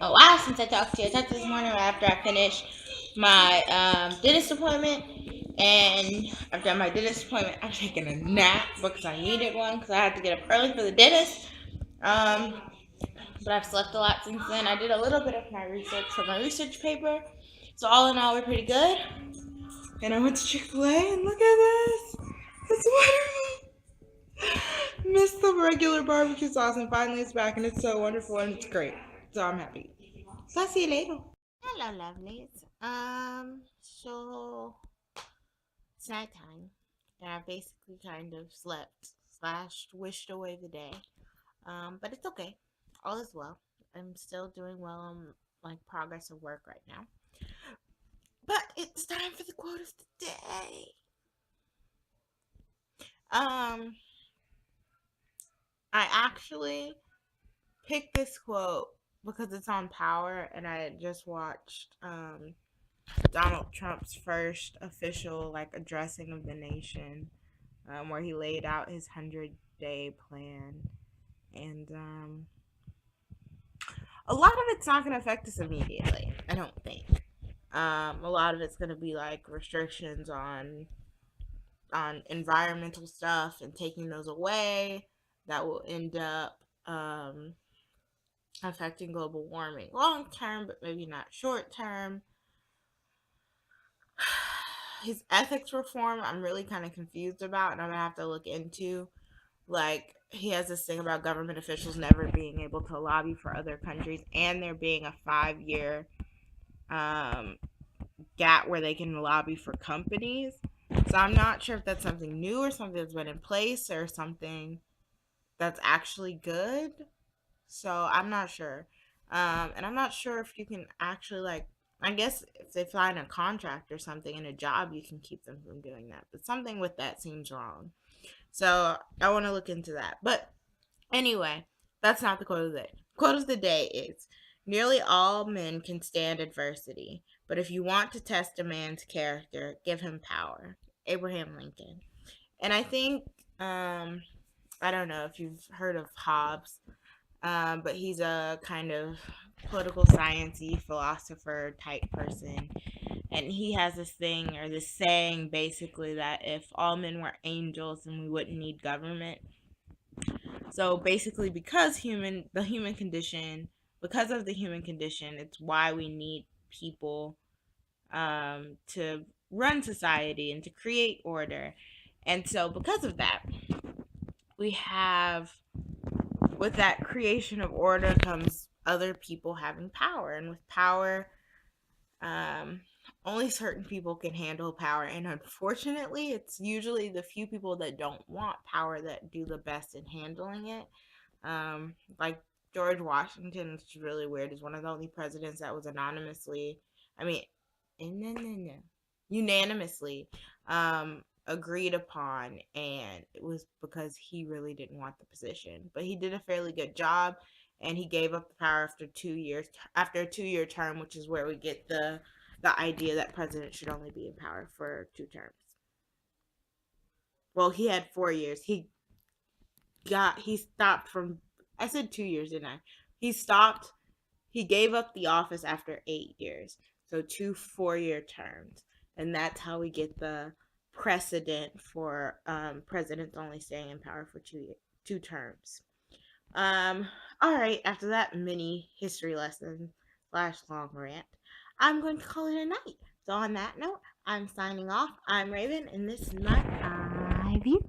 a while since I talked to you. I talked to you this morning after I finished my dentist appointment. And after my dentist appointment, I'm taking a nap because I needed one because I had to get up early for the dentist. But I've slept a lot since then. I did a little bit of my research for my research paper. So all in all, we're pretty good. And I went to Chick-fil-A and look at this. It's wonderful. Missed the regular barbecue sauce and finally it's back and it's so wonderful and it's great. So I'm happy. So I'll see you later. Hello, lovelies. So it's nighttime and I basically kind of slept / wished away the day. But it's okay. All is well. I'm still doing well on like progress of work right now. But it's time for the quote of the day. I actually picked this quote because it's on Power, and I had just watched Donald Trump's first official like addressing of the nation, where he laid out his 100-day plan, and a lot of it's not going to affect us immediately. I don't think. A lot of it's going to be like restrictions on environmental stuff and taking those away that will end up affecting global warming long term, but maybe not short term. His ethics reform, I'm really kind of confused about, and I'm gonna have to look into. Like, he has this thing about government officials never being able to lobby for other countries, and there being a 5-year gap where they can lobby for companies. So I'm not sure if that's something new or something that's been in place or something that's actually good. So I'm not sure. And I'm not sure if you can actually like. I guess if they find a contract or something in a job, you can keep them from doing that. But something with that seems wrong. So I want to look into that. But anyway, that's not the quote of the day. Quote of the day is: nearly all men can stand adversity, but if you want to test a man's character, give him power. Abraham Lincoln. And I think, I don't know if you've heard of Hobbes, but he's a kind of political sciencey philosopher type person. And he has this thing or this saying basically that if all men were angels, then we wouldn't need government. So basically, because of the human condition, it's why we need people to run society and to create order. And so, because of that, we have, with that creation of order comes other people having power. And with power, only certain people can handle power. And unfortunately, it's usually the few people that don't want power that do the best in handling it. Like George Washington, which is really weird, is one of the only presidents that was unanimously agreed upon, and it was because he really didn't want the position. But he did a fairly good job, and he gave up the power after 2 years, after a 2-year term, which is where we get the idea that presidents should only be in power for 2 terms. Well, he had 4 years. He stopped from, I said 2 years, didn't I? He gave up the office after 8 years. So 2 4-year terms. And that's how we get the precedent for presidents only staying in power for 2 terms. All right, after that mini history lesson / long rant, I'm going to call it a night. So on that note, I'm signing off. I'm Raven, and this is my Eyeview.